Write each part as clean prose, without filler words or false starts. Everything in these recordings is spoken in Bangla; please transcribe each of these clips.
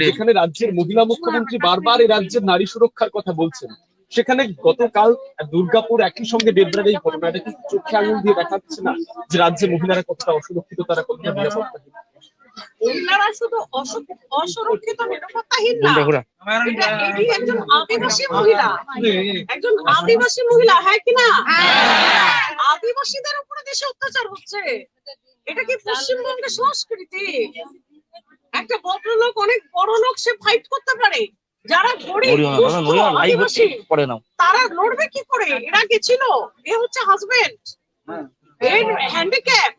যেখানে রাজ্যের মহিলা মুখ্যমন্ত্রী বারবার এই রাজ্যের নারী সুরক্ষার কথা বলছেন, সেখানে গতকাল দুর্গাপুর একই সঙ্গে ডেবরার এই ঘটনাটা কি চোখে আঙুল দিয়ে দেখাচ্ছে না যে রাজ্যে মহিলারা কতটা অসুরক্ষিত, তারা কতটা নিরাপত্তাহীন? মহিলারা শুধু অসুরক্ষিত নিরাপত্তাহীন না, এটি একজন আদিবাসী মহিলা, একজন আদিবাসী মহিলা, হ্যাঁ কিনা? আদিবাসীদের উপরে দেশে অত্যাচার হচ্ছে, এটা কি পশ্চিমবঙ্গের সংস্কৃতি? একটা ভদ্রলোক, অনেক বড় লোক, সে ফাইট করতে পারে, যারা গরিব আদিবাসী তারা লড়বে কি করে? এরা গেছিল, এ হচ্ছে হাজবেন্ড, এর হ্যান্ডিক্যাপ,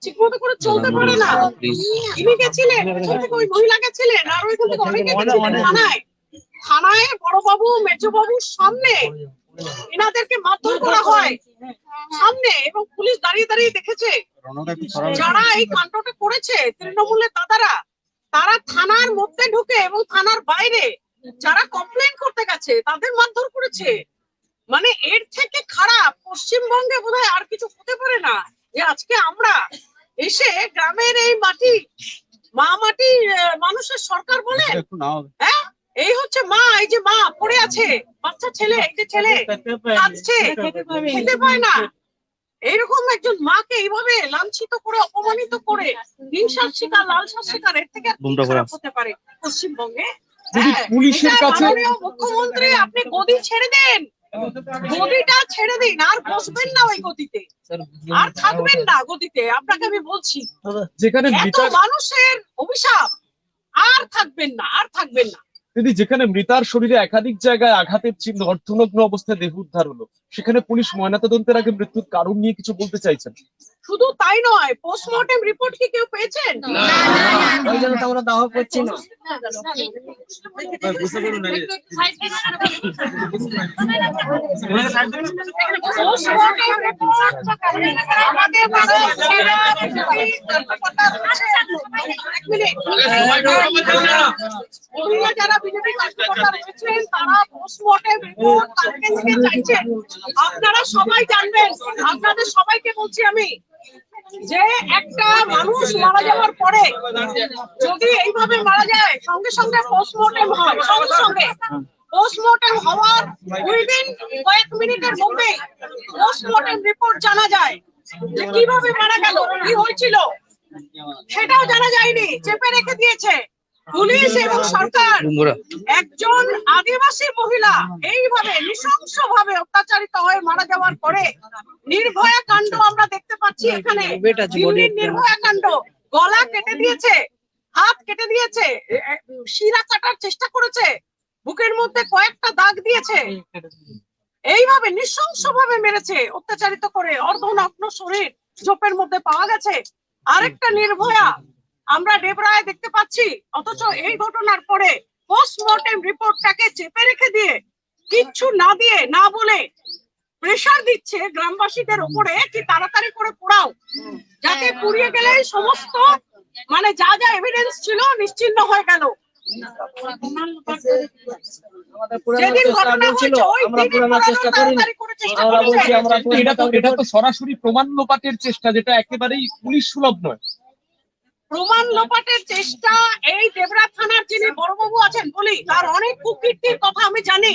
ঠিক মতো করে চলতে পারে না, ইনি গেছিলেন, ওই মহিলা গেছিলেন, আর ওইখান থেকে অনেকে গেছিলেন থানায় বড়বাবু মেজবাবুর সামনে এনাদেরকে মারধর করা হয় সামনে, এবং পুলিশ দাঁড়িয়ে দাঁড়িয়ে দেখেছে। যারা এই কাণ্ডটা করেছে তৃণমূলের দাদারা, তারা থানার মধ্যে ঢুকে এবং থানার বাইরে যারা কমপ্লেন করতে গেছে তাদের মারধর করেছে। মানে এর থেকে খারাপ পশ্চিমবঙ্গে বোধহয় আর কিছু হতে পারে না, যে আজকে আমরা এসে গ্রামের এই মাটি, মা মাটি মানুষের সরকার বলে, হ্যাঁ এই হচ্ছে মা, এই যে মা পড়ে আছে, বাচ্চা ছেলে, এই যে ছেলে কাঁদছে, খেতে পায় না, এইরকম একজন মাকে এইভাবে লাঞ্ছিত করে, অপমানিত করে, হিংসার শিকার, লালসার শিকার, এর থেকে খারাপ হতে পারে পশ্চিমবঙ্গে? পুলিশের কাছে মুখ্যমন্ত্রী, আপনি গদি ছেড়ে দেন, গদিটা ছেড়ে দিন, আর বসবেন না ওই গদিতে, আর থাকবেন না গদিতে, আপনাকে আমি বলছি, যেখানে মানুষের অভিশাপ, আর থাকবেন না, আর থাকবেন না। দিদি, যেখানে মৃতার শরীরে একাধিক জায়গায় আঘাতের চিহ্ন, অর্ধনগ্ন অবস্থায় দেহ উদ্ধার হলো, সেখানে পুলিশ ময়নাতদন্তের আগে মৃত্যুর কারণ নিয়ে কিছু বলতে চাইছেন? শুধু তাই নয়, পোস্টমর্টেম রিপোর্ট কি কেউ পেয়েছেন? ওই জন্য তো আমরা দাওয়া করছি না। যারা বিজেপি কার্যকর্তা রয়েছেন তারা পোস্টমর্টেম রিপোর্ট কালকে থেকে চাইছেন। আপনারা সবাই জানবেন, আপনাদের সবাইকে বলছি আমি, যে একটা মানুষ মারা যাওয়ার পরে যদি এইভাবে মারা যায়, সঙ্গে সঙ্গে পোস্টমর্টেম হয়, সঙ্গে সঙ্গে পোস্টমর্টেম হওয়ার উইদিন কয়েক মিনিটের মধ্যে পোস্টমর্টেম রিপোর্ট জানা যায় যে কিভাবে মারা গেল, কি হয়েছিল, সেটাও জানা যায়নি, চেপে রেখে দিয়েছে পুলিশ এবং সরকার। একজন আদিবাসী মহিলা এইভাবে নৃশংসভাবে অত্যাচারিত হয়ে মারা যাওয়ার পরে নির্ভয়া কাণ্ড আমরা দেখতে পাচ্ছি এখানে, নির্ভয়া কাণ্ড, গলা কেটে দিয়েছে, হাত কেটে দিয়েছে, শিরা কাটার চেষ্টা করেছে, বুকের মধ্যে কয়েকটা দাগ দিয়েছে, এইভাবে নৃশংসভাবে মেরেছে, অত্যাচারিত করে, অর্ধনগ্ন শরীর ঝোপের মধ্যে পাওয়া গেছে। আরেকটা নির্ভয়া আমরা ডেবরায় দেখতে পাচ্ছি, অথচ এই ঘটনার পরে পোস্টমর্টেম রিপোর্টটাকে চেপে রেখে দিয়ে, কিচ্ছু না দিয়ে, না বলে প্রেসার দিচ্ছে গ্রামবাসীদের উপরে, কি তাড়াতাড়ি করে পোড়াও, যাতে পুড়িয়ে গেলে সমস্ত মানে যা যা এভিডেন্স ছিল নিশ্চিহ্ন হয়ে গেল। এটা তো সরাসরি প্রমাণ লোপাটের চেষ্টা, যেটা একেবারেই পুলিশ সুলভ নয়। প্রমাণ লোপাটের চেষ্টা, এই দেবরা থানার যিনি বড়বাবু আছেন বলি, তার অনেক কুকীর্তির কথা আমি জানি।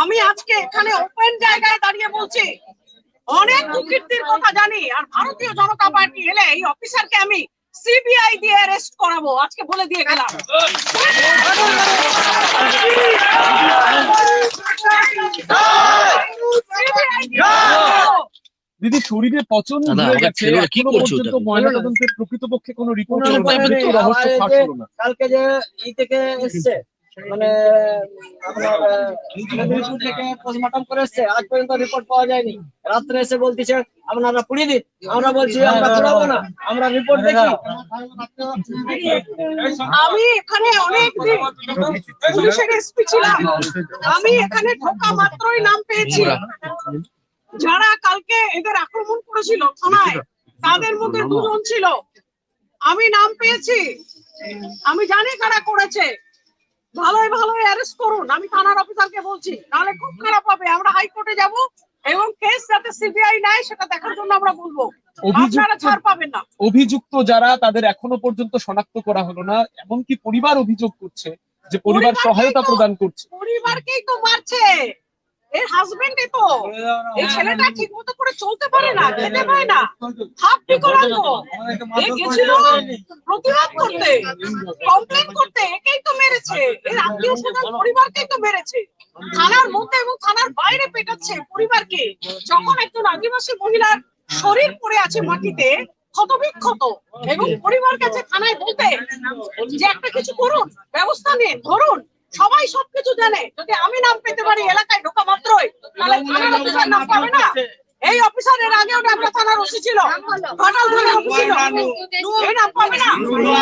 আমি আজকে এখানে ওপেন জায়গায় দাঁড়িয়ে বলছি, অনেক কুকীর্তির কথা জানি। আর ভারতীয় জনতা পার্টি এলে এই অফিসারকে আমি সিবিআই দিয়ে অ্যারেস্ট করাবো, আজকে বলে দিয়ে গেলাম। দিদি, শরীরে পচন হয়ে গেছে, এখনো পর্যন্ত ময়নাতদন্তের প্রকৃতপক্ষে কোনো রিপোর্ট রহস্য ফাঁস হলো না। কালকে যে ই থেকে এসছে, মানে আপনার মেদিনীপুর থেকে পোস্টমর্টম করে এসছে, আজ পর্যন্ত রিপোর্ট পাওয়া যায়নি। রাত্রে এসে বলতেছে আপনারা পুড়িয়ে দিন, আমরা বলছি আমরা পুড়াবো না, আমরা রিপোর্ট দেখি। আমি এখানে অনেক দিন পুলিশের এসপি ছিলাম, আমি এখানে ঢোকা মাত্রই নাম পেয়েছি যারা কালকে এদের আক্রমণ করেছিল থানায়, তাদের মধ্যে দুজন ছিল, আমি নাম পেয়েছি, আমি জানি কারা করেছে। ভালোই ভালোই অ্যারেস্ট করুন, আমি থানার অফিসারকে বলছি, নাহলে খুব খারাপ হবে। আমরা হাইকোর্টে যাব, এবং কেস যাতে সিবিআই নেয় সেটা দেখার জন্য আমরা বলবো। অভিযুক্ত- আপনারা ছাড় পাবেন না। অভিযুক্ত যারা তাদের এখনো পর্যন্ত শনাক্ত করা হলো না, এমনকি পরিবার অভিযোগ করছে যে পরিবার সহায়তা প্রদান করছে। পরিবারকেই তো মারছে, এর হাজবেন্ডই তো। এই ছেলেটা ঠিক মতো করে চলতে পারে না, খেতে পায় না, হাফ বিকলাঙ্গ। এ গেছিল প্রতিবাদ করতে, কমপ্লেন করতে, একেই তো মেরেছে। এর আত্মীয় স্বজন পরিবারকেই তো মেরেছে। থানার মধ্যে এবং থানার বাইরে পেটাচ্ছে পরিবারকে। যখন একজন আদিবাসী মহিলার শরীর পড়ে আছে মাটিতে ক্ষতবিক্ষত, এবং পরিবার কাছে থানায় বলতে যে একটা কিছু করুন, ব্যবস্থা নিয়ে ধরুন, সবাই সবকিছু জানে। যদি আমি নাম পেতে পারি এলাকায় ঢোকা মাত্রই, তাহলে থানার অফিসার নাম পাবে না? এই অফিসারের আগেও ডাবরা থানার ওসি ছিল, ঘাটাল থানার ওসি ছিল, এই নাম পাবে না?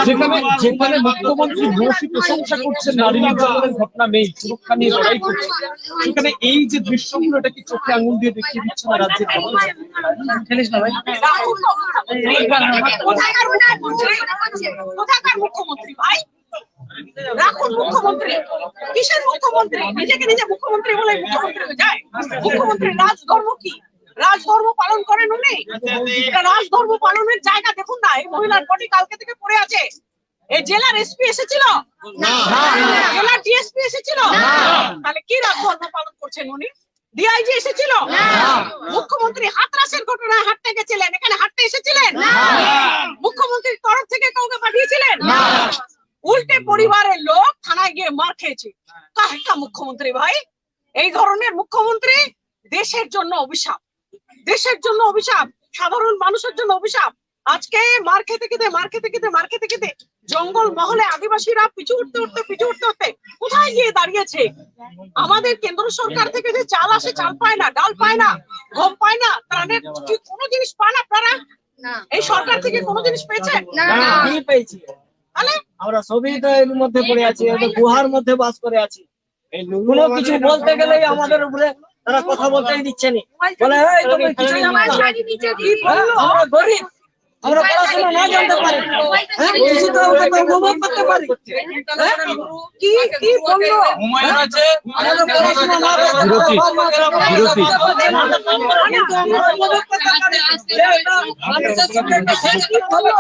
যেখানে যেখানে মুখ্যমন্ত্রী ভূয়সী প্রশংসা করছেন নারী নির্যাতনের ঘটনা নেই, সুরক্ষা নিয়ে লড়াই করছে, সেখানে এই যে দৃশ্যগুলো, এটা কি চোখে আঙুল দিয়ে দেখিয়ে দিচ্ছে না রাজ্যের রাহুল তো মুখ্যমন্ত্রী। কোথাকার মুখ্যমন্ত্রী? কোথাকার মুখ্যমন্ত্রী ভাই? রাহুল মুখ্যমন্ত্রী? কিসের মুখ্যমন্ত্রী? নিজেকে নিজে মুখ্যমন্ত্রী বলে মুখ্যমন্ত্রী হয়ে যায়? মুখ্যমন্ত্রী রাজধর্ম কি? রাজধর্ম পালন করেন উনি? এটা রাজধর্ম পালনের জায়গা দেখুন না। এই মহিলার বডি কালকে থেকে পড়ে আছে। এই জেলার এসপি এসেছিল? জেলার ডিএসপি এসেছিল? তাহলে কি রাজধর্ম পালন করছেন উনি? ডিআইজি এসেছিল? মুখ্যমন্ত্রী হাতরাসের ঘটনায় হাঁটতে গেছিলেন, এখানে হাঁটতে এসেছিলেন? মুখ্যমন্ত্রীর তরফ থেকে কাউকে পাঠিয়েছিলেন? উল্টে পরিবারের লোক থানায় গিয়ে মার খেয়েছে। কাহিকা মুখ্যমন্ত্রী ভাই? এই ধরনের মুখ্যমন্ত্রী দেশের জন্য অভিশাপ, দেশের জন্য অভিশাপ, সাধারণ মানুষের জন্য অভিশাপ। আজকে মার খেতে খেতে জঙ্গল মহলে আদিবাসীরা পিছু উঠতে কোথায় গিয়ে দাঁড়িয়েছে? আমাদের কেন্দ্র সরকার থেকে যে চাল আসে, চাল পায় না, ডাল পায় না, গম পায় না, ত্রাণের কি কোনো জিনিস পান আপনারা? এই সরকার থেকে কোনো জিনিস পেয়েছেন? কি পেয়েছি? তাহলে আমরা সবই তো এর মধ্যে পড়ে আছি, গুহার মধ্যে বাস করে আছি। কোনো কিছু বলতে গেলেই আমাদের উপরে তারা কথা বলতেই দিচ্ছে না। বলে এই তুমি কিছু জানো না। আমরা গরিব, আমরা পড়াশোনা না জানতে পারি, কিছু তো আমরা তো অনুভব করতে পারি। কি কি বললো? আমাদের পড়াশোনা না বিরতি, বিরতি। কিন্তু আমরা অনুভব করতে পারি যে এটা মানুষের সঙ্গে একটা sensitive হলো।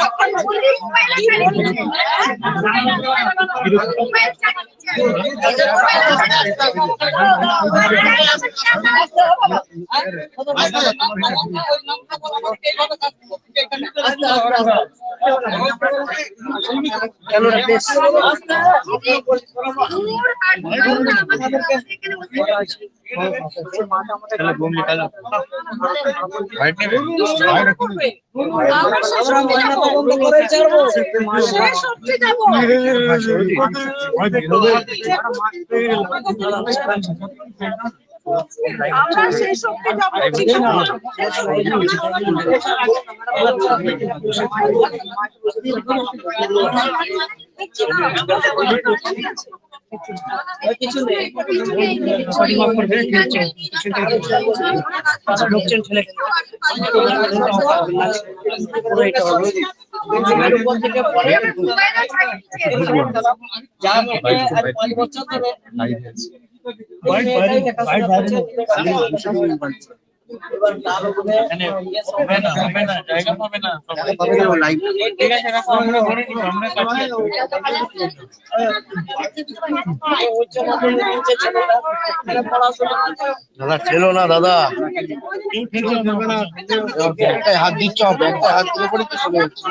আমরা সেই শক্তি কিছু নেই। দাদা ছিল না দাদা, একটাই হাত দিচ্ছ, একটাই হাত দিয়ে পড়ে তো চলে যাচ্ছে।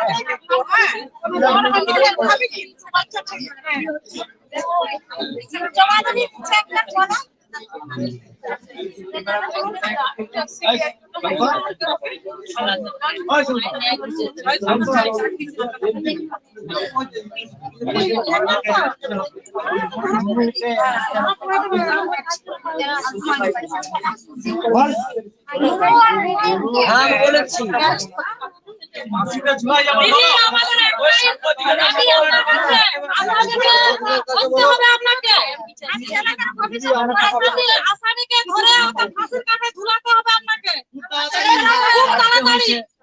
হ্যাঁ বলেছি।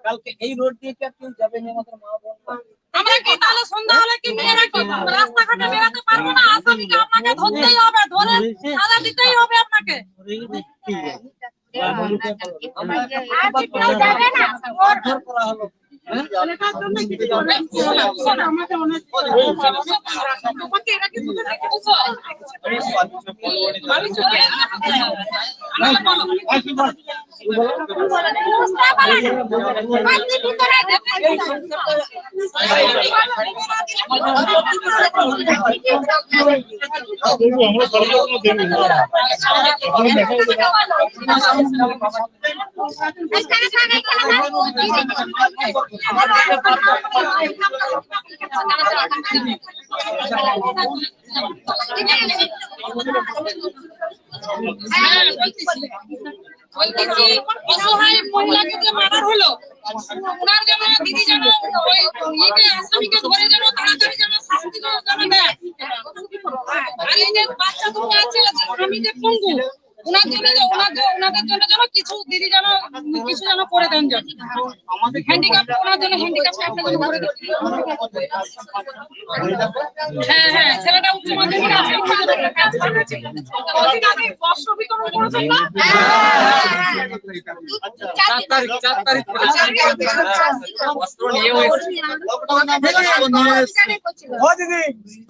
কালকে এই রোড দিয়ে কি আপনি যাবেন আমাদের মা বোন? আমরা কি তাহলে সন্ধ্যা হলে কি মেয়েরা কি রাস্তাঘাটে বেরোতে পারবো না? আসামিকে আপনাকে ধরতেই হবে, ধরে সাজা দিতেই হবে আপনাকে। আমরা মারধর করা হলো। এটার জন্য কিছু অনেক আমাদের অনেক তোমাকে এরা কিন্তু অসহায় মহিলাকে যে মার্ডার হলো, ওনার যেন দিদি যেন ওই ইয়েকে আসামিকে ধরে যেন তাড়াতাড়ি যেন শাস্তি যেন দেয়। আর এই যে বাচ্চা দুটো আছে, আমি যে পঙ্গু, ওনাদের জন্য যেন কিছু দিদি যেন কিছু যেন করে দেন, যেন হ্যান্ডিক্যাপ ওনার জন্য হ্যান্ডিক্যাপ একটা যেন করে দেন। হ্যাঁ, ছেলেটা উচ্চ মাধ্যমিক আছে, বস্ত্র বিতরণ করেছেন না?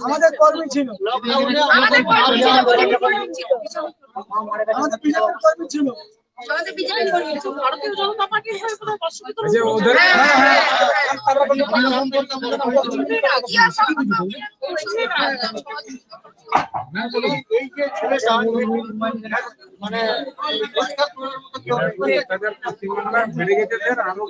আমাদের কর্মী ছিল, আমাদের কর্মী ছিল। ভারতীয় জনতা পার্টি বস্ত্র বিতরণ এই যে ছেলেটা মানে বেড়ে গেছে, আরো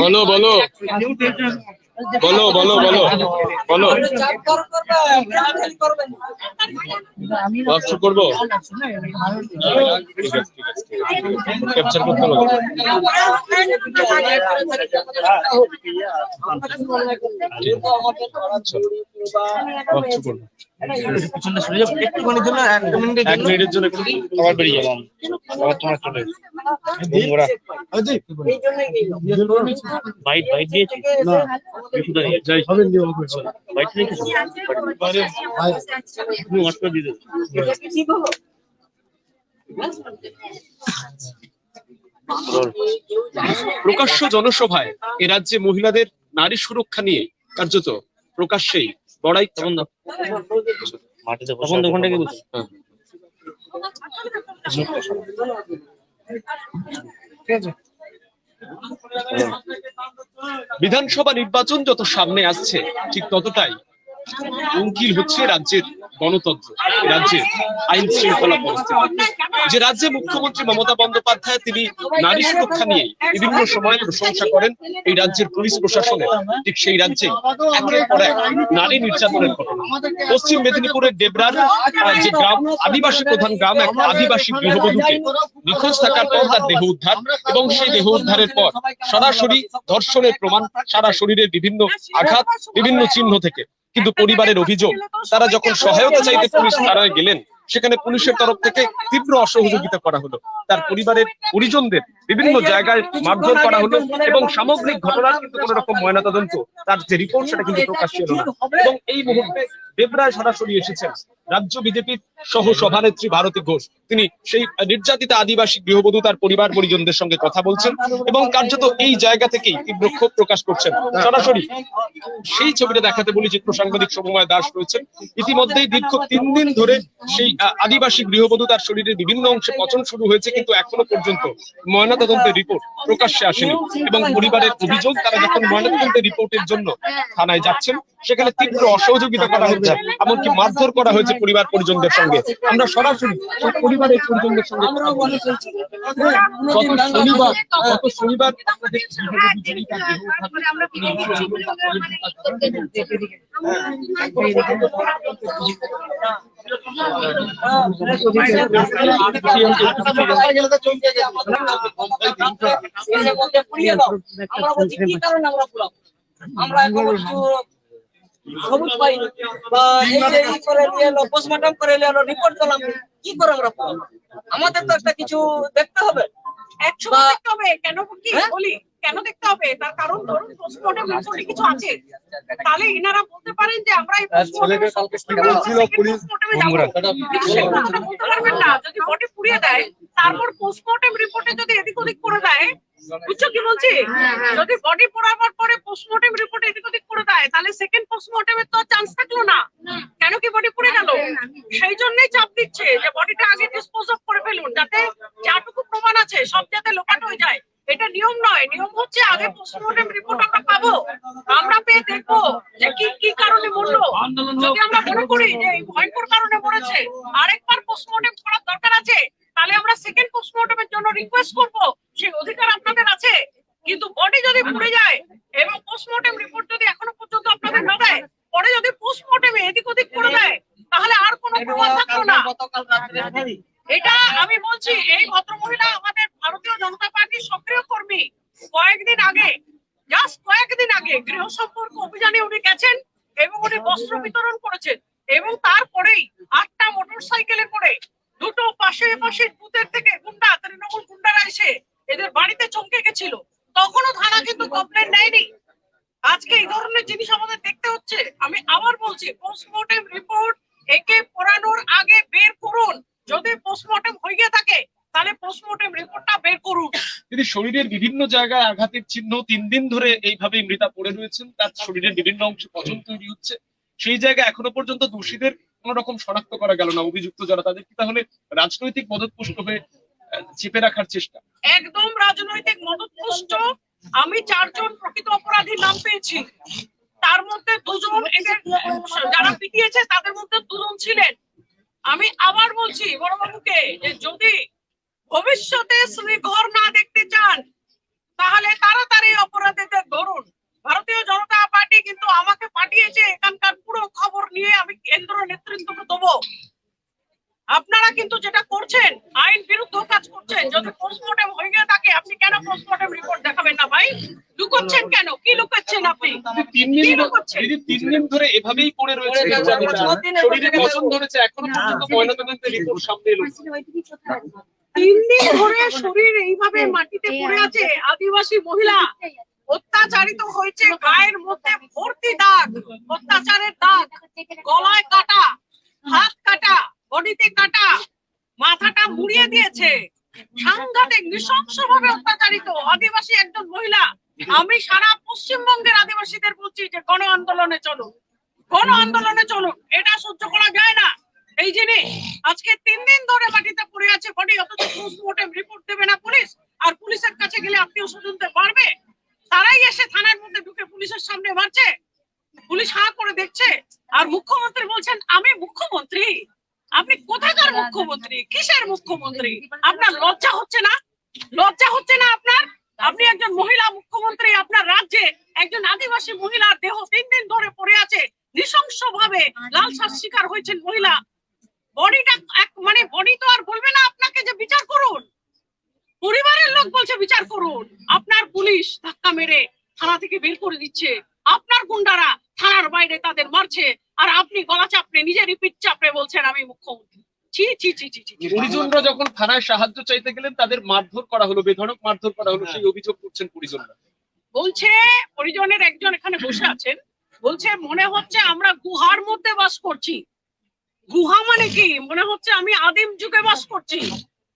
বলো বলো বলো বলো বলো বলো বাক্স করবো, ঠিক আছে ক্যাপচার করতে হবে। বাক্স করবো এক মিনিটের জন্য আবার বেরিয়ে যাবো, আবার তোমার চলে বাইট বাইট দিয়েছি না যাই হবে বাইট রেখেছি তুমি ওয়াশ করে দিয়ে দেবে। প্রকাশ্য জনসভায় এ রাজ্যে মহিলাদের নারী সুরক্ষা নিয়ে কার্যত প্রকাশ্যেই বড়াই বিধানসভা নির্বাচন যত সামনে আসছে ঠিক ততটাই হুমকির হচ্ছে রাজ্যের গণতন্ত্র, রাজ্যের আইন শৃঙ্খলা পরিস্থিতি। যে রাজ্যে মুখ্যমন্ত্রী মমতা বন্দ্যোপাধ্যায় তিনি নারী সুরক্ষা নিয়ে বিভিন্ন সময় প্রশংসা করেন এই রাজ্যের পুলিশ প্রশাসনের, ঠিক সেই রাজ্যে একের পর এক নারী নির্যাতনের ঘটনা। পশ্চিম মেদিনীপুরের ডেবরার যে গ্রাম, আদিবাসী প্রধান গ্রাম, এক আদিবাসী গৃহবধূকে নিখোঁজ থাকার পর তার দেহ উদ্ধার এবং সেই দেহ উদ্ধারের পর সরাসরি ধর্ষণের প্রমাণ, সারা শরীরের বিভিন্ন আঘাত, বিভিন্ন চিহ্ন থেকে। কিন্তু পরিবারের অভিযোগ, তারা যখন সহায়তা চাইতে পুলিশ থানায় গেলেন সেখানে পুলিশের তরফ থেকে তীব্র অসহযোগিতা করা হলো, তার পরিবারের পরিজনদের বিভিন্ন জায়গায় মারধর করা হলো এবং সামগ্রিক ঘটনার কিন্তু কোন রকম ময়নাতদন্ত তার যে রিপোর্ট সেটা কিন্তু প্রকাশ্য হলো না। এবং এই মুহূর্তে ডেবরায় সরাসরি এসেছেন রাজ্য বিজেপির সহ সভানেত্রী ভারতী ঘোষ। তিনি সেই নির্যাতিতা আদিবাসী গৃহবধূ তার পরিবার পরিজনদের সঙ্গে কথা বলছেন এবং কার্যত এই জায়গা থেকেই তীব্র ক্ষোভ প্রকাশ করছেন। সরাসরি সেই ছবিটা দেখাতে বলি, চিত্র সাংবাদিক শুভময় দাস রয়েছেন। ইতিমধ্যেই দীর্ঘ 3 দিন ধরে সেই আদিবাসী গৃহবধূ তার শরীরের বিভিন্ন অংশে পচন শুরু হয়েছে, কিন্তু এখনো পর্যন্ত ময়নাতদন্তের রিপোর্ট প্রকাশ্যে আসেনি এবং পরিবারের অভিযোগ, তারা যখন ময়নাতদন্তের রিপোর্টের জন্য থানায় যাচ্ছেন সেখানে তীব্র অসহযোগিতা করা হচ্ছে, এমনকি মারধর করা হয়েছে পরিবার পরিজনদের সঙ্গে। আমরা সরাসরি পরিবারের পরিজনদের সঙ্গে গত শনিবার আমরা এখন কিছু সবুজ পাইনি বা এই যে ই করে নিয়ে এলো, পোস্টমর্টম করে নিয়ে এলো, রিপোর্ট দিলাম, কি করে আমরা পাবো? আমাদের তো একটা কিছু দেখতে হবে। একশো দেখতে হবে কেন কি বলি, কেন দেখতে হবে তার কারণ ধরুন পোস্টমর্টম রিপোর্টে কিছু আছে, তাহলে এনারা বলতে পারেন যে আমরা এই ছেলেকে কালকে কি বলছিল পুলিশ বলতে পারবেন না। যদি বডি পুড়িয়ে দেয় তারপর পোস্টমর্টম রিপোর্টে যদি এদিক ওদিক করে দেয়, বুঝছো কি বলছি, যদি বডি পোড়াবার পরে পোস্টমর্টম রিপোর্টে এদিক ওদিক করে দেয় তাহলে সেকেন্ড পোস্টমর্টমের তো চান্স থাকলো না। কেন কি বডি পুড়ে গেল, সেই জন্যই চাপ দিচ্ছে যে বডিটা আগে ডিসপোজ অফ করে ফেলুন, যাতে যাটুকু প্রমাণ আছে সব যাতে লোকাট হয়ে যায়। এটা নিয়ম নয়, নিয়ম হচ্ছে আগে পোস্টমর্টম রিপোর্ট আমরা পাবো, আমরা পেয়ে দেখবো যে কি কি কারণে মরলো। যদি আমরা মনে করি যে এই ভয়ঙ্কর কারণে মরেছে আরেকবার পোস্টমর্টম করার দরকার আছে, তাহলে আমরা সেকেন্ড পোস্টমর্টমের জন্য রিকোয়েস্ট করব, সেই অধিকার আপনাদের আছে। কিন্তু বডি যদি পুড়ে যায় এবং পোস্টমর্টম রিপোর্ট যদি এখনো পর্যন্ত আপনাদের না দেয়, পরে যদি পোস্টমর্টমে এদিক ওদিক করে দেয় তাহলে আর কোনো প্রমাণ থাকলো না। গতকাল রাত্রে এটা আমি বলছি, এই ভদ্রমহিলা আমাদের ভারতীয় জনতা পার্টির সক্রিয় কর্মী। কয়েকদিন আগে, জাস্ট কয়েকদিন আগে গৃহ সম্পর্ক অভিযানে উনি গেছেন এবং উনি বস্ত্র বিতরণ করেছেন, এবং তারপরেই 8টা মোটরসাইকেলে করে দুটো পাশে বুথের থেকে গুন্ডা, তৃণমূল গুন্ডারা এসে এদের বাড়িতে চমকে গেছিল। তখনও থানা কিন্তু কমপ্লেন নেয়নি। আজকে এই ধরনের জিনিস আমাদের দেখতে হচ্ছে। আমি আবার বলছি, পোস্টমর্টম রিপোর্ট একে পড়ানোর আগে বের করুন। যদি পোস্টমর্টম হয়ে গিয়ে থাকে তাহলে পোস্টমর্টম রিপোর্টটা বের করুন। তিনি শরীরের বিভিন্ন জায়গায় আঘাতের চিহ্ন 3 দিন ধরে এইভাবে মৃতা পড়ে রয়েছেন, তার শরীরের বিভিন্ন অংশে পচন তৈরি হচ্ছে, সেই জায়গায় এখনো পর্যন্ত দোষীদের কোন রকম শনাক্ত করা গেল না। অভিযুক্ত যারা তাদের কি তাহলে রাজনৈতিক মদতপুষ্ট হয়ে চেপে রাখার চেষ্টা? একদম রাজনৈতিক মদতপুষ্ট। আমি 4 জন প্রকৃত অপরাধীর নাম পেয়েছি, তার মধ্যে 2 জন এদের যারা পিটিয়েছে তাদের মধ্যে 2 জন ছিলেন। আমি আবার বলছি বড়বাবুকে যে যদি ভবিষ্যতে শ্রীঘর না দেখতে চান তাহলে তাড়াতাড়ি অপরাধীদের ধরুন। ভারতীয় জনতা পার্টি কিন্তু আমাকে পাঠিয়েছে এখানকার পুরো খবর নিয়ে আমি কেন্দ্র নেতৃত্বকে দেবো। আপনারা কিন্তু যেটা করছেন আইন বিরুদ্ধ কাজ করছেন। যদি পোস্টমর্টম হয়ে গিয়ে থাকে আপনি কেন পোস্টমর্টম রিপোর্ট দেখাবেন না ভাই? লুকোচ্ছেন কেন? কি লুকোচ্ছেন আপনি? 3 দিন ধরে এভাবেই পড়ে রয়েছে, শরীরে পচন ধরেছে, এখনো পর্যন্ত ময়নাতদন্তের রিপোর্ট সামনে এলো। 3 দিন ধরে শরীর এইভাবে মাটিতে পড়ে আছে। আদিবাসী মহিলা অত্যাচারিত হয়েছে, গায়ের মধ্যে ভর্তি দাগ, অত্যাচারের দাগ, গলায় কাটা, হাত কাটা, বডিতে কাটা, মাথাটা মুড়িয়ে দিয়েছে। সাংঘাতিক নৃশংসভাবে অত্যাচারিত আদিবাসী একজন মহিলা। আমি সারা পশ্চিমবঙ্গের আদিবাসীদের বলছি যে গণ আন্দোলনে চলো, গণ আন্দোলনে চলো। এটা সহ্য করা যায় না। এই জিনিস আজকে 3 দিন ধরে মাটিতে পড়ে আছে বডি, অথচ পোস্টমর্টম রিপোর্ট দেবে না পুলিশ। আর পুলিশের কাছে গেলে আত্মীয় স্বজনদের মারবে, তারাই এসে থানার মধ্যে ঢুকে পুলিশের সামনে মারছে। পুলিশ হাঁ করে দেখছে। আর মুখ্যমন্ত্রী বলছেন আমি মুখ্যমন্ত্রী। আপনি কোথাকার মুখ্যমন্ত্রী? কিসের মুখ্যমন্ত্রী? আপনার লজ্জা হচ্ছে না? লজ্জা হচ্ছে না আপনার? আপনি একজন মহিলা মুখ্যমন্ত্রী, আপনার রাজ্যে একজন আদিবাসী মহিলার দেহ 3 দিন ধরে পড়ে আছে, নৃশংসভাবে লালসার শিকার হয়েছেন মহিলা। বডিটা মানে বডি তো আর বলবে না আপনাকে যে বিচার করুন, পরিবারের লোক বলছে বিচার করুন। আপনার পুলিশ ধাক্কা মেরে থানা থেকে বের করে দিচ্ছে, আপনার গুন্ডারা থানার বাইরে তাদের মারছে, আর আপনি গলা চাপড়ে নিজেরই পিঠ চাপড়ে বলছেন আমি মুখ্যমন্ত্রী। ছি ছি ছি ছি ছি। পরিজনরা যখন থানায় সাহায্য চাইতে গেলেন তাদের মারধর করা হলো, বেধড়ক মারধর করা হলো, সেই অভিযোগ করছেন পরিজনরা। বলছে পরিজনের একজন এখানে বসে আছেন, বলছে মনে হচ্ছে আমরা গুহার মধ্যে বাস করছি। গুহা মানে কি? মনে হচ্ছে আমি আদিম যুগে বাস করছি।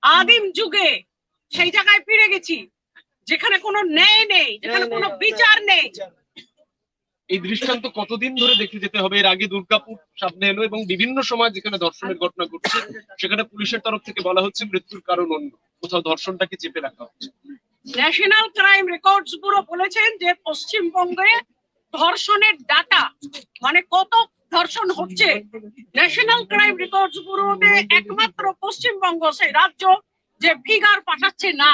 আদিম যুগে সেই জায়গায় ফিরে গেছি যেখানে কোনো ন্যায় নেই, যেখানে কোনো বিচার নেই। এই দৃষ্টান্ত কতদিন ধরে দেখে যেতে হবে? এর আগে দুর্গাপুর সামনে এলো এবং বিভিন্ন সময় যেখানে ধর্ষণের ঘটনা ঘটছে সেখানে পুলিশের তরফ থেকে বলা হচ্ছে মৃত্যুর কারণ অন্য কোথাও, ধর্ষণটাকে চেপে রাখা হচ্ছে। ন্যাশনাল ক্রাইম রেকর্ডস ব্যুরো বলেছেন যে পশ্চিমবঙ্গে ধর্ষণের ডাটা মানে কত ধর্ষণ হচ্ছে, ন্যাশনাল ক্রাইম রেকর্ডস ব্যুরোতে একমাত্র পশ্চিমবঙ্গ সেই রাজ্য যে ফিগার পাঠাচ্ছে না।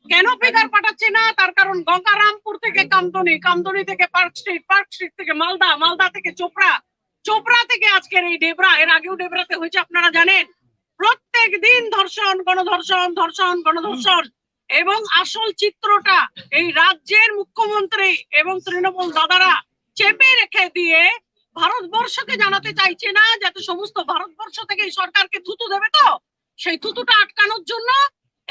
কেন ফিগার পাঠাচ্ছে না? তার কারণ গঙ্গারামপুর থেকে কামদুনি, কামদুনি থেকে পার্ক স্ট্রিট, পার্ক স্ট্রিট থেকে মালদা, মালদা থেকে চোপড়া, চোপড়া থেকে আজকের এই ডেবরা, এর আগেও ডেবরাতে হয়েছে আপনারা জানেন। প্রত্যেক দিন ধর্ষণ, গণধর্ষণ, ধর্ষণ, গণধর্ষণ। এবং আসল চিত্রটা এই রাজ্যের মুখ্যমন্ত্রী এবং তৃণমূল দাদারা চেপে রেখে দিয়ে ভারতবর্ষকে জানাতে চাইছে না, যাতে সমস্ত ভারতবর্ষ থেকে এই সরকারকে থুতু দেবে, তো সেই থুতুটা আটকানোর জন্য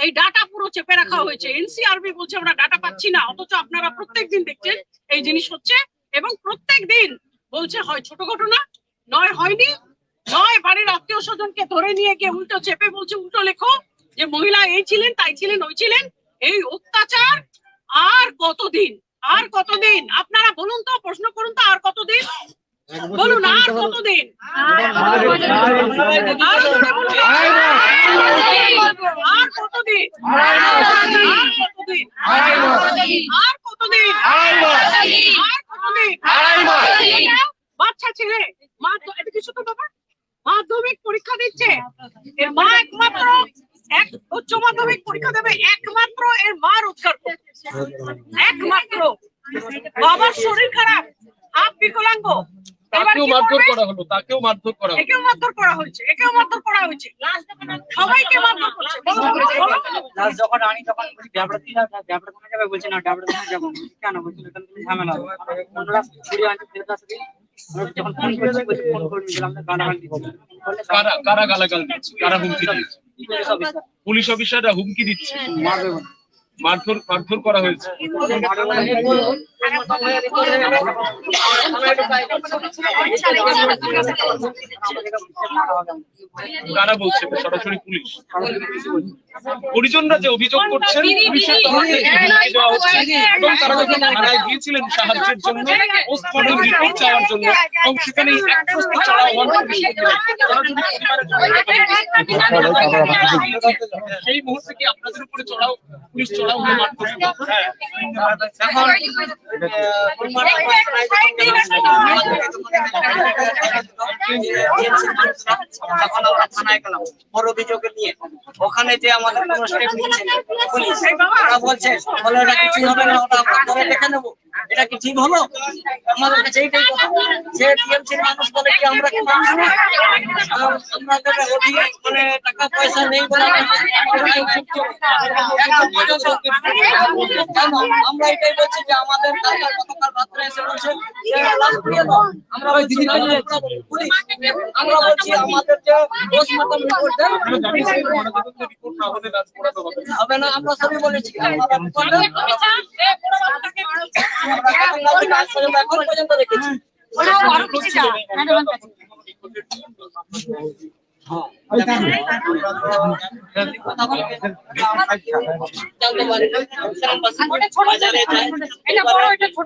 এই ডাটা পুরো চেপে রাখা হয়েছে। এনসিআরবি বলছে আমরা ডাটা পাচ্ছি না, অথচ আপনারা প্রত্যেকদিন দেখছেন এই জিনিস হচ্ছে, এবং প্রত্যেকদিন বলছে হয় ছোট ঘটনা, নয় হয়নি, নয় বাড়ির আত্মীয় স্বজনকে ধরে নিয়ে গিয়ে উল্টো চেপে বলছে উল্টো লেখো যে মহিলা এই ছিলেন, তাই ছিলেন, ওই ছিলেন। এই অত্যাচার আর কতদিন, আর কতদিন? আপনারা বলুন তো, প্রশ্ন করুন তো, আর কতদিন? বলুন আর কতদিন? আর কতদিন? আর কতদিন? আর কতদিন? বাচ্চা ছেলে এটা কিছু তো বাবা মাধ্যমিক পরীক্ষা দিচ্ছে, এর মা একমাত্র উচ্চ মাধ্যমিক পরীক্ষা দেবে, একমাত্র এর মা রোজগার করছে, একমাত্র। বাবার শরীর খারাপ, হাত বিকলাঙ্গ, তাকেও মারধর করা হলো, তাকেও মারধর করা হলো, একেও মারধর করা হয়েছে, একেও মারধর করা হয়েছে, সবাইকে মারধর করছে। লাস্ট যখন আনি তখন বলছি ড্যাবড়া দিন না, ড্যাবড়া কোথায় যাবে বলছি না, ড্যাবড়া কোথায় যাবো কেন বলছি না, কারণ ঝামেলা হবে। আমরা ছুরি আনতে দেড়টা থেকে যখন ফোন করছি বলছি ফোন করে নিলাম না, গালাগাল দিচ্ছি। কারা কারা গালাগাল দিচ্ছে, কারা হুমকি দিচ্ছে? পুলিশ অফিসার পুলিশ অফিসাররা হুমকি দিচ্ছে, মারবে বলে। মারধর মারধর করা হয়েছে। কারা বলছে? সরাসরি পুলিশ। পরিজনরা যে অভিযোগ করছেন পুলিশের তরফ থেকে হুমকি দেওয়া হচ্ছে, এবং তারা যখন থানায় গিয়েছিলেন সাহায্যের জন্য, পোস্টমর্টম রিপোর্ট চাওয়ার জন্য, এবং সেখানে এক প্রস্তাব চড়াও হওয়ার সেই মুহূর্তে কি আপনাদের উপরে পুলিশ চড়াও হয়ে মারধর? অভিযোগে নিয়ে ওখানে যে আমাদের কোনো স্টেপ নিচ্ছে না পুলিশ, ওরা বলছে বলে এটা কিছু হবে না, ওটা আমরা ধরে দেখে নেবো। এটা কি ঠিক হলো? আমাদের কাছে এইটাই কথা। সে টিএমসির মানুষ বলে কি আমরা কি মানুষ না? আমাদের মানে টাকা পয়সা নেই বলে আমরা এটাই বলছি যে আমাদের গতকাল রাত্রে এসে বলছে আমরা বলছি আমাদের যে পোস্টমর্টম রিপোর্ট হবে না, আমরা সবই বলেছি এখন পর্যন্ত রেখেছি।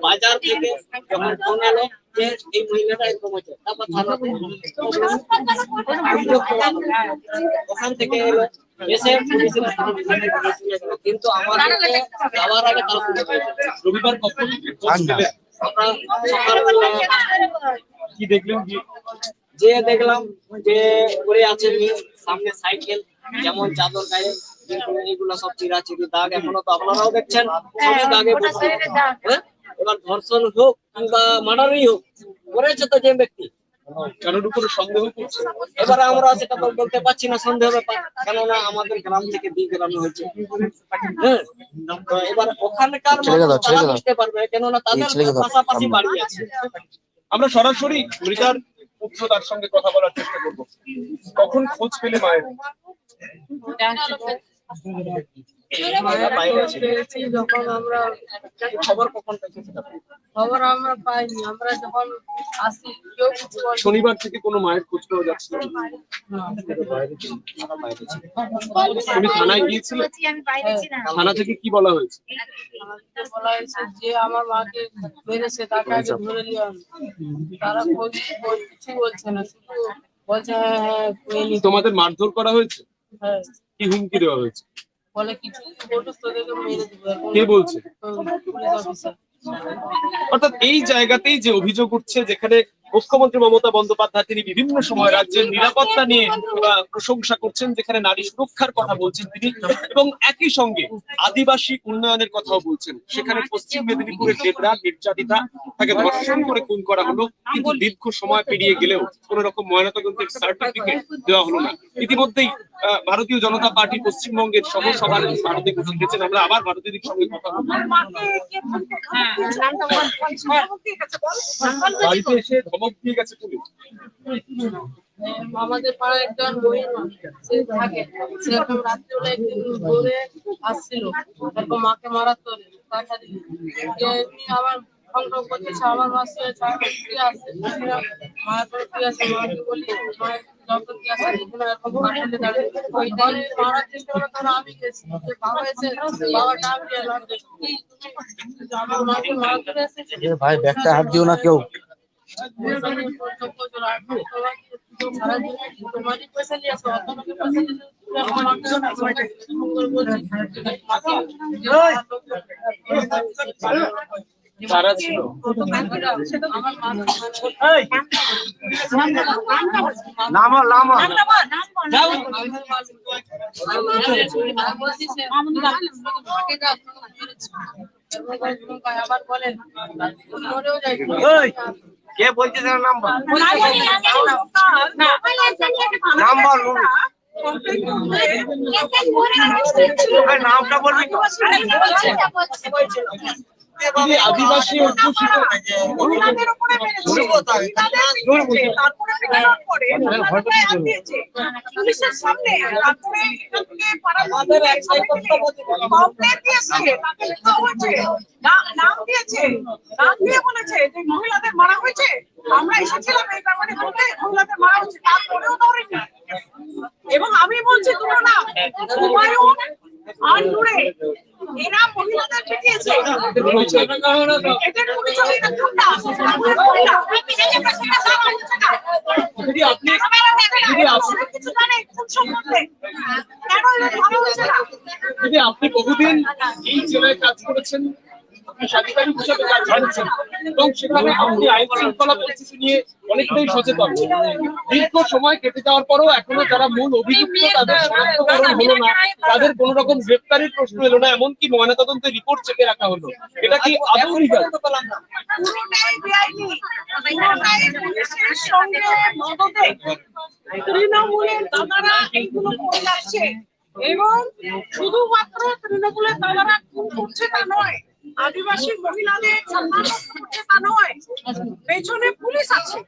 বাজার থেকে যখন ফোন এলো যে এই মহিলাটা এরকম হচ্ছে, তারপর ওখান থেকে এলো এসে কিন্তু আমাদেরকে যাওয়ার আগে তারা খুঁজে পেয়েছে। রবিবার কখন কি দেখলেন? যে দেখলাম যে পরে আছে সামনে সাইকেল, যেমন চাদর গায়ে, কিন্তু এগুলো সব চিরাচিরি দাগ এখনো তো আপনারাও দেখছেন, সবই দাগে ভর্তি। এবার ধর্ষণ হোক কিংবা মার্ডারই হোক, করেছে তো যে ব্যক্তি, কারোর উপরে সন্দেহ করছে। এবার আমরা সেটা তো বলতে পারছি না সন্দেহ ব্যাপার, কেননা আমাদের গ্রাম থেকে দিয়ে গেলানো হয়েছে। হ্যাঁ, তো এবার ওখানকার তারা বুঝতে পারবে, কেননা তাদের পাশাপাশি বাড়ি আছে। আমরা সরাসরি মৃতার পুত্র তার সঙ্গে কথা বলার চেষ্টা করবো। কখন খোঁজ পেলে মায়ের? যখন আমরা খবর কখন পেয়েছি খবর আমরা পাইনি, আমরা যখন আসি কেউ কিছু বলেনি। শনিবার থেকে কোনো মায়ের খোঁজ পাওয়া যাচ্ছে না। তুমি থানায় গিয়েছিলে? থানা থেকে কি বলা হয়েছে? আমাদেরকে বলা হয়েছে যে আমার মাকে মেরেছে তাকে আগে ধরে নিয়ে আসো। তারা কিছু বলছে না, শুধু বলছে হ্যাঁ হ্যাঁ পেয়ে তোমাদের মারধর করা হয়েছে? হ্যাঁ, কি হুমকি দেওয়া হয়েছে? বলে কিছু বলুস তোদেরকে মেরে দিবে। কে বলছে? Police officer. অর্থাৎ এই জায়গাতেই যে অভিযোগ উঠছে, যেখানে মুখ্যমন্ত্রী মমতা বন্দ্যোপাধ্যায় তিনি বিভিন্ন সময় রাজ্যের নিরাপত্তা নিয়ে প্রশংসা করছেন, যেখানে নারী সুরক্ষার কথা বলছেন তিনি, এবং একই সঙ্গে আদিবাসী উন্নয়নের কথাও বলছেন। সেখানে পশ্চিম মেদিনীপুরের দেবরা নির্যাতিতা, তাকে ধর্ষণ করে খুন করা হলো, কিন্তু দীর্ঘ সময় পেরিয়ে গেলেও কোন রকম ময়নাতদন্তের সার্টিফিকেট দেওয়া হলো না। ইতিমধ্যেই ভারতীয় জনতা পার্টি পশ্চিমবঙ্গের সহসভার ভারতে গিয়েছেন। আমরা আবার ভারতীয়দের সঙ্গে কথা বলবো। বাড়িতে এসে ধমক দিয়ে গেছে পুলিশ। আমাদের পাড়ায় একজন মহিলা সে থাকে, সে এখন রাত্রিবেলা একদিন দৌড়ে আসছিল, তারপর মাকে মারার তোরে টাকা দিয়ে এমনি আবার সংগ্রহ করতেছে। আমার মা শুয়েছে, আমি কি আছে মায়ের পরে কি আছে, মাকে বলি মায়ের যত কি আছে এখানে এরকম পাঠালে দাঁড়িয়ে পরে মারার চেষ্টা করে, তখন আমি গেছি, যে বাবা এসে বাবা ডাক দিয়ে লাগবে আমার মাকে মারার তোরে এসেছে। ভাই ব্যাগটা হাত দিও না কেউ। তারা ছিল নামা নামা আবার বলেন কে বলছে নাম্বার নামটা বলবি তো? তিনি আদিবাসী অধ্যুষিত মহিলাদের উপরে মেরেছে, তারপরে ফেরার পরে থানায় হাত দিয়েছে, পুলিশের সামনে, তারপরে এখান থেকে পাড়ার কমপ্লেন দিয়েছে, তাকে লেখা হয়েছে, নাম দিয়েছে, নাম দিয়ে বলেছে যে মহিলাদের মারা হয়েছে, আমরা এসেছিলাম এই ব্যাপারে বলতে মহিলাদের মারা হয়েছে, তারপরেও ধরেনি। এবং আমি বলছি তোমরা না হুমায়ুন আর নূরে এরা মহিলাদের পিটিয়েছে, এদের পরিচয় এটা ঠান্ডা কিছু জানে কোন সম্বন্ধে কেন এদের ভালো হয়েছে না। যদি আপনি বহুদিন এই জেলায় কাজ করেছেন, আপনি সাংবাদিক হিসাবে কাজ করেছেন এবং সেখানে আপনি আইন শৃঙ্খলা পরিস্থিতি নিয়ে অনেকটাই সচেতন। দীর্ঘ সময় কেটে যাওয়ার পরও এখনো যারা মূল অভিযুক্ত তাদের শনাক্তকরণ হলো না, তাদের কোন রকম গ্রেফতারির প্রশ্ন এলো না, এমনকি ময়নাতদন্তের রিপোর্ট চেপে রাখা হলো, এটা কি আদৌ লিগাল? পুরোটাই বেআইনি, পুরোটাই পুলিশের সঙ্গে মদতে তৃণমূলের দাদারা এইগুলো করে যাচ্ছে। এবং শুধুমাত্র তৃণমূলের দাদারা খুন করছে তা নয়, আদিবাসী মহিলাদের সম্মান করছে তা নয়, পেছনে পুলিশ আছে,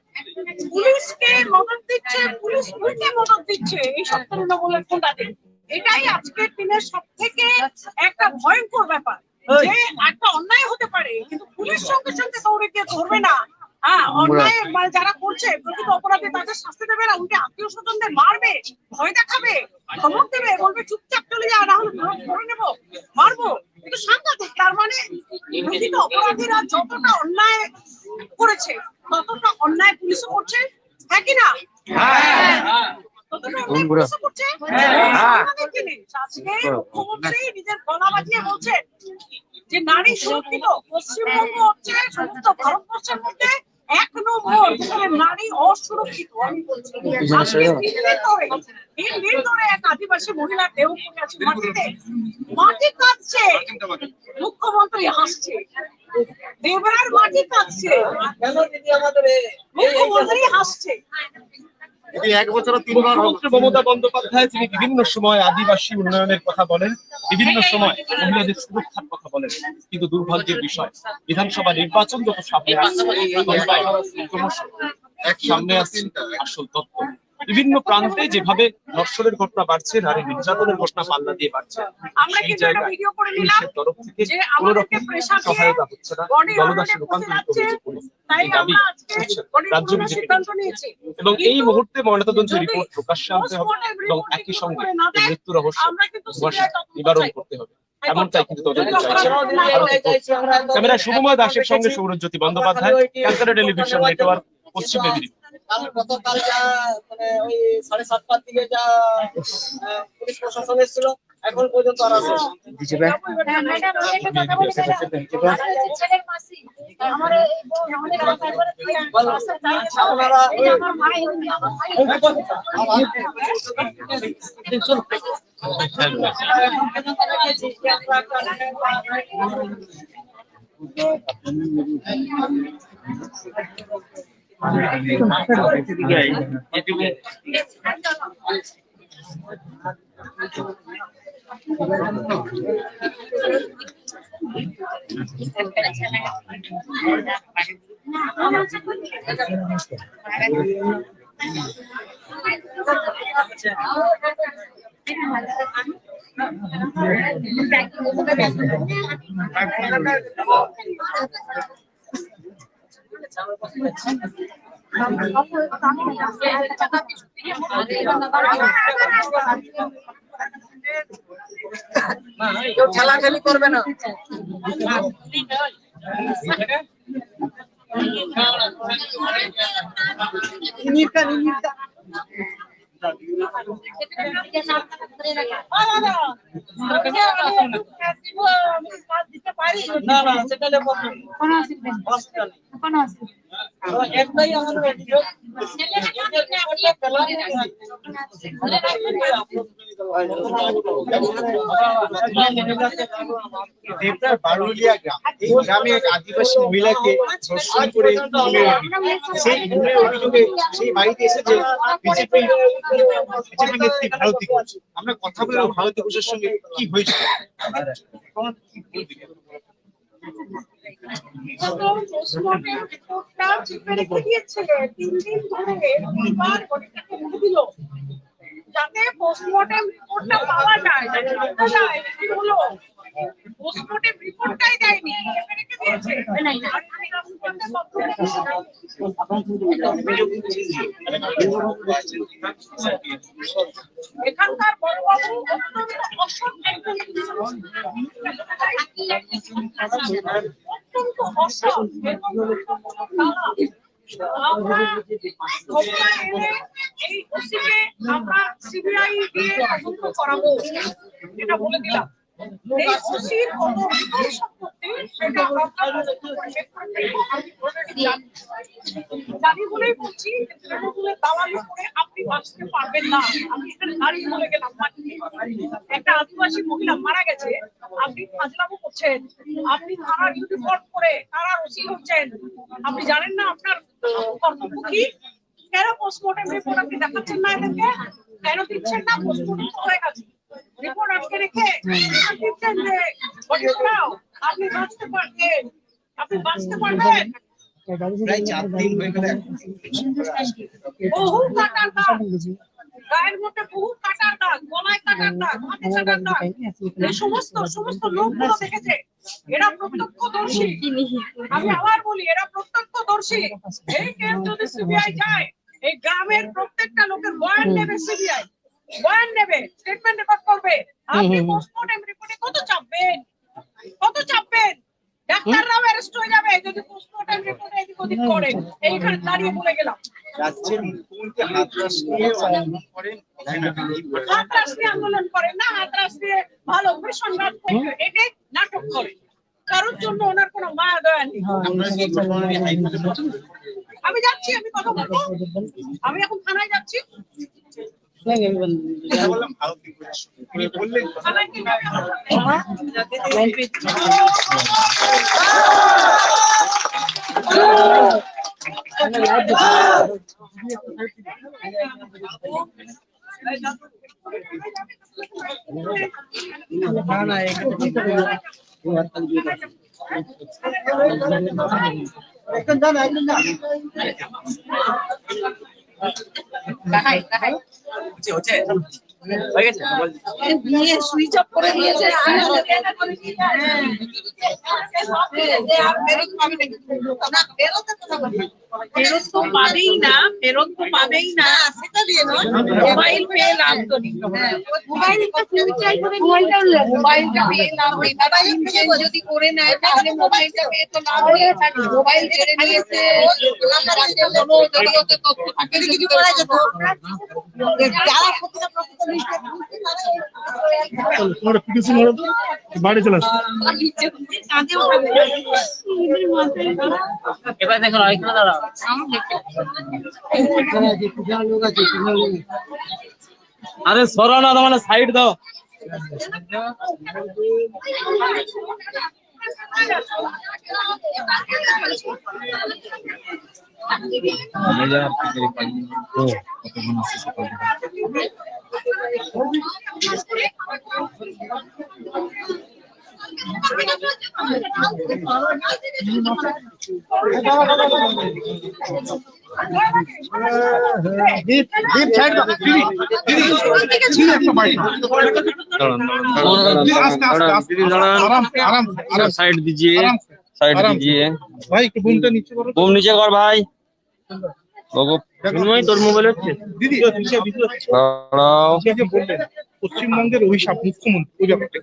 পুলিশকে মদত দিচ্ছে, পুলিশ উল্টে মদত দিচ্ছে এইসব তৃণমূলের গুন্ডাদের। এটাই আজকের দিনের সব থেকে একটা ভয়ঙ্কর ব্যাপার, যে একটা অন্যায় হতে পারে কিন্তু পুলিশ সঙ্গে সঙ্গে দৌড়ে গিয়ে ধরবে না। হ্যাঁ, অন্যায় মানে যারা করছে প্রকৃত অপরাধী তাদের শাস্তি দেবে না, উল্টে আত্মীয় স্বজনদের মারবে, ভয় দেখাবে, ধমক দেবে, বলবে চুপচাপ চলে যা, না হলে ধরে নেবো, মারবো। কিন্তু সাংঘাতিক। তার মানে প্রকৃত অপরাধীরা যতটা অন্যায় করেছে ততটা অন্যায় পুলিশও করছে, হ্যাঁ কি না? ততটা অন্যায় পুলিশও করছে। আমাদেরকে নেই। আজকে মুখ্যমন্ত্রী নিজের গলা বাজিয়ে বলছেন যে নারী সুরক্ষিত, পশ্চিমবঙ্গ হচ্ছে সমস্ত ভারতবর্ষের মধ্যে 1 নম্বর যেখানে নারী অসুরক্ষিত। আমি বলছি তিন দিন ধরে এক আদিবাসী মহিলার দেহ পড়ে আছে মাটিতে, মাটি কাঁদছে, মুখ্যমন্ত্রী হাসছে, দেবরার মাটি কাঁদছে, মুখ্যমন্ত্রী হাসছে। এক বছর 3 বার মুখ্যমন্ত্রী মমতা বন্দ্যোপাধ্যায় তিনি বিভিন্ন সময় আদিবাসী উন্নয়নের কথা বলেন, বিভিন্ন সময় মহিলাদের সুরক্ষার কথা বলেন, কিন্তু দুর্ভাগ্যের বিষয় বিধানসভা নির্বাচন যত সামনে আসছে ক্রমশ সামনে আসছে আসল তথ্য। বিভিন্ন প্রান্তে যেভাবে ধর্ষণের ঘটনা বাড়ছে, নারী নির্যাতনের ঘটনা পাল্লা দিয়ে বাড়ছে, সেই জায়গায় পুলিশের তরফ থেকে কোন রকম সহায়তা হচ্ছে না, দলদাসে রূপান্তরিত হয়েছে পুলিশ। এই দাবি রাজ্য বিজেপি এবং এই মুহূর্তে ময়নাতদন্তের রিপোর্ট প্রকাশ্যে আনতে হবে এবং একই সঙ্গে মৃত্যু রহস্য নিবারণ করতে হবে, এমনটাই কিন্তু তদন্ত চাইছে। ক্যামেরা শুভময় দাসের সঙ্গে সৌরজ্যোতি বন্দ্যোপাধ্যায়, ক্যালকাটা টেলিভিশন নেটওয়ার্ক, পশ্চিম মেদিনীপুর। গতকাল যা মানে ওই 7:30টার দিকে যা পুলিশ প্রশাসন এসেছিল, এখন পর্যন্ত আর আসে কেউ ঠেলাঠেলি করবে না। না না সেটা লেখো একটাই আমাদের অভিযোগ দেবদার বারুলিয়া গ্রাম, এই গ্রামে এক আদিবাসী মহিলাকে ধর্ষণ করে সেই খুনের অভিযোগে সেই বাড়িতে এসেছে বিজেপি নেত্রী ভারতী ঘোষ। আমরা কথা বলবো ভারতী ঘোষের সঙ্গে কি হয়েছিল। পোস্টমর্টেম রিপোর্টটা চিপে রেখে দিয়েছে 3 দিন ধরে, দুবার ওটাকে রেখে দিল যাতে পোস্টমর্টেম রিপোর্টটা পাওয়া যায়, জানা যায় কি হলো। পোস্টমর্টেম রিপোর্টটাই দেয়নি, চেপে রেখে দিয়েছে। এখানকার বড়বাবু অত্যন্ত অসৎ একজন অত্যন্ত অসৎ এবং আমরা এই ওসিকে আমরা সিবিআই দিয়ে তদন্ত করাবো, এটা বলে দিলাম। এই ওসির কত বিপুল সম্পত্তি সেটা জানি বলেই বলছি, তৃণমূলের দালালি করে আপনি বাঁচতে পারবেন না। আমি এখানে দাঁড়িয়ে বলে গেলাম, একটা আদিবাসী মহিলা মারা গেছে, আপনি ফাজলামো করছেন, আপনি থানার ইউনিফর্ম করে থানার ওসি হচ্ছেন, আপনি জানেন না আপনার কর্তব্য কি? কেন পোস্টমর্টেম রিপোর্ট আপনি দেখাচ্ছেন না এদেরকে? কেন দিচ্ছেন না? পোস্টমর্টেম হয়ে গেছে, রিপোর্ট আটকে রেখে দিচ্ছেন যে আপনি বাঁচতে পারবেন, আপনি বাঁচতে পারবেন। প্রায় 4 দিন হয়ে গেল, বহু কাটার দাগ, গায়ের মধ্যে বহু কাটার দাগ, গলায় কাটার দাগ, মাথায় কাটার দাগ, এই সমস্ত লোকগুলো দেখেছে, এরা প্রত্যক্ষদর্শী। আমি আবার বলি, এরা প্রত্যক্ষদর্শী। এই কেস যদি সিবিআই যায়, এই গ্রামের প্রত্যেকটা লোকের বয়ান নেবে সিবিআই, বয়ান নেবে, স্টেটমেন্ট রেকর্ড করবে। আপনি পোস্টমর্টেম রিপোর্টে কত চাপবেন, কত চাপবেন? ডাক্তাররাও অ্যারেস্ট হয়ে যাবে যদি পোস্টমর্টেম রিপোর্টে এদিক ওদিক করে। এইখানে দাঁড়িয়ে বলে গেলাম, রাজ্যের মুখ্যমন্ত্রী হাতরাস নিয়ে আন্দোলন করেন, হাতরাস নিয়ে আন্দোলন করেন না, হাতরাস দিয়ে ভালো ভীষণ রাত এটাই নাটক করে, কারোর জন্য ওনার কোনো মায়া দয়া নেই। আমি যাচ্ছি, আমি কথা বলবো, আমি এখন থানায় যাচ্ছি। বললাম ভারতী ঘোষের সঙ্গে উনি বললেন থানায় কি দিয়ে সুইচ অফ করে দিয়েছে, ফেরত তো পাবেই না, ফেরত তো পাবেই না, সেটা দিয়ে নয়, মোবাইল পেয়ে লাভ করি, মোবাইলটা পেয়ে লাভ নেই, যদি করে নেয় তাহলে মোবাইলটা পেয়ে তো লাভ নেই, মোবাইল ছেড়ে নিয়েছে, কোনো যদি ওতে তথ্য থাকে কিছু করা যেত, যারা বাড়ি চলে আসো। এবার দেখো এখানে দাঁড়াও, আরে সরো না, মানে সাইড দাও। দীপ দীপ সাইড দাও দিদি দিদি দিদি একটা বাইক আস্তে আস্তে আস্তে আরাম আরাম আরাম साइड दीजिए आराम से साइड आराम से। दीजिए ভাই একটু বুমটা নিচে করো बुम नीचे कर भाई बाबू তোর মোবাইল হচ্ছে দিদি দাঁড়াও যে বললেন পশ্চিমবঙ্গের অভিশাপ মুখ্যমন্ত্রী ওই ব্যাপারটা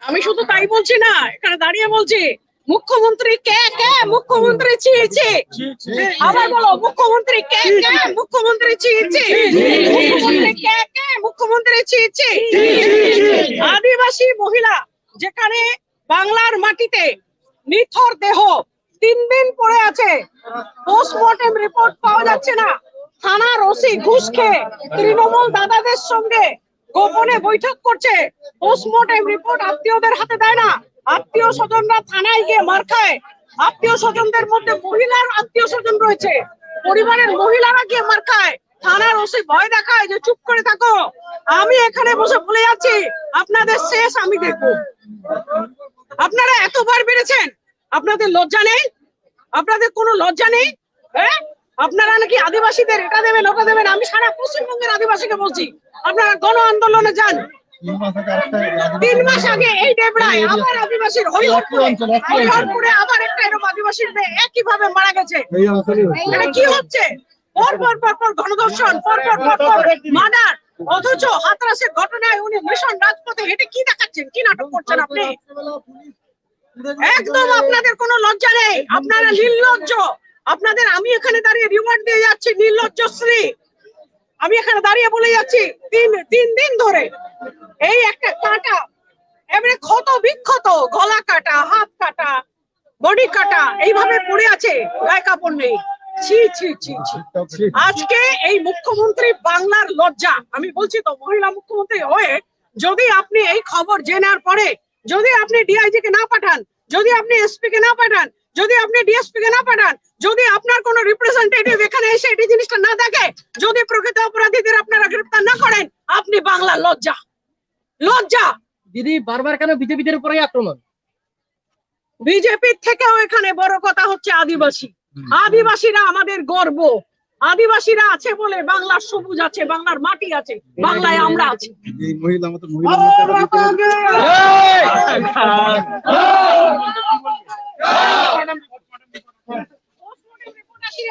আমি শুধু তাই বলছি না, এখানে দাঁড়িয়ে বলছি মুখ্যমন্ত্রী কে কে, মুখ্যমন্ত্রী ছি ছি। আবার বলো মুখ্যমন্ত্রী কে কে, মুখ্যমন্ত্রী ছি ছি। মুখ্যমন্ত্রী কে কে, মুখ্যমন্ত্রী ছি ছি। আদিবাসী মহিলা যেখানে বাংলার মাটিতে নিথর দেহ 3 দিন পড়ে আছে, পোস্টমর্টেম রিপোর্ট পাওয়া যাচ্ছে না, থানার ওসি ঘুষ খেয়ে তৃণমূল দাদাদের সঙ্গে গোপনে বৈঠক করছে, পোস্টমর্টেম রিপোর্ট আত্মীয়দের হাতে দেয় না, আত্মীয় স্বজনরা থানায় গিয়ে মার খায়, আত্মীয় স্বজনদের মধ্যে মহিলার আত্মীয় স্বজন রয়েছে, পরিবারের মহিলারা গিয়ে মার খায়, থানার ওসি ভয় দেখায় যে চুপ করে থাকো। আমি এখানে বসে বলে যাচ্ছি আপনাদের শেষ আমি দেখবো। আপনারা এতবার বেড়েছেন, আপনাদের লজ্জা নেই? আপনাদের কোনো লজ্জা নেই? হ্যাঁ, আপনারা নাকি আদিবাসীদের এটা দেবেন ওটা দেবেন। আমি সারা পশ্চিমবঙ্গের আদিবাসীকে বলছি আপনারা গণ আন্দোলনে যান। 3 মাস আগে এই ডেবরায় আবার আদিবাসীর হরিহরপুরে আবার একটা এরকম আদিবাসীর মেয়ে একইভাবে মারা গেছে। এখানে কি হচ্ছে? পর গণধর্ষণ, পর মার্ডার, অথচ হাতরাসের ঘটনায় উনি মিশন রাজপথে হেঁটে কি দেখাচ্ছেন, কি নাটক করছেন আপনি? একদম আপনাদের কোনো লজ্জা নেই, আপনারা নির্লজ্জ। আপনাদের আমি এখানে দাঁড়িয়ে রিওয়ার্ড দিয়ে যাচ্ছি নির্লজ্জশ্রী। আমি এখানে দাঁড়িয়ে বলে যাচ্ছি 3 দিন ধরে এই একটা কাটা, এবারে ক্ষত বিক্ষত, গলা কাটা, হাত কাটা, বডি কাটা, এইভাবে পড়ে আছে, গায়ে কাপড় নেই। ছি ছি ছি ছি। আজকে এই মুখ্যমন্ত্রী বাংলার লজ্জা। আমি বলছি তো, মহিলা মুখ্যমন্ত্রী হয়ে যদি আপনি এই খবর জেনার পরে যদি আপনি ডিআইজি কে না পাঠান, যদি আপনি এসপি কে না পাঠান, যদি আপনি ডিএসপি কে না পাঠান, যদি আপনার কোনো রিপ্রেজেন্টেটিভ এখানে এসে এই জিনিসটা না দেখে, যদি প্রকৃত অপরাধীদের আপনারা গ্রেফতার না করেন, আপনি বাংলার লজ্জা। লজ্জা। দিদি বারবার কেন বিজেপিদের উপরে আক্রমণ? বিজেপির থেকেও এখানে বড় কথা হচ্ছে আদিবাসী। আদিবাসীরা আমাদের গর্ব। আদিবাসীরা আছে বলে বাংলার সবুজ আছে, বাংলার মাটি আছে, বাংলায় আমরা আছি। এই মহিলা আমাদের মহিলা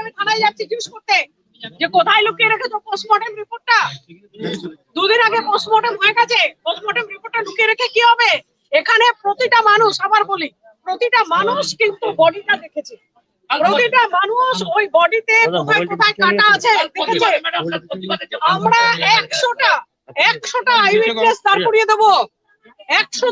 আমি থানায় যাচ্ছি জিজ্ঞেস করতে যে কোথায় লুকিয়ে রেখেছো পোস্টমর্টেম রিপোর্টটা। 2 দিন আগে পোস্টমর্টেম হয়ে গেছে, পোস্টমর্টেম রিপোর্টটা লুকিয়ে রেখে কি হবে? এখানে প্রতিটা মানুষ, আবার বলি, প্রতিটা মানুষ কিন্তু বডিটা দেখেছে, প্রতিটা মানুষ ওই বডিতে কোথায় কোথায় কাটা আছে দেখেছে। আমরা 100টা আই উইটনেস দাঁড় করিয়ে দেবো। 100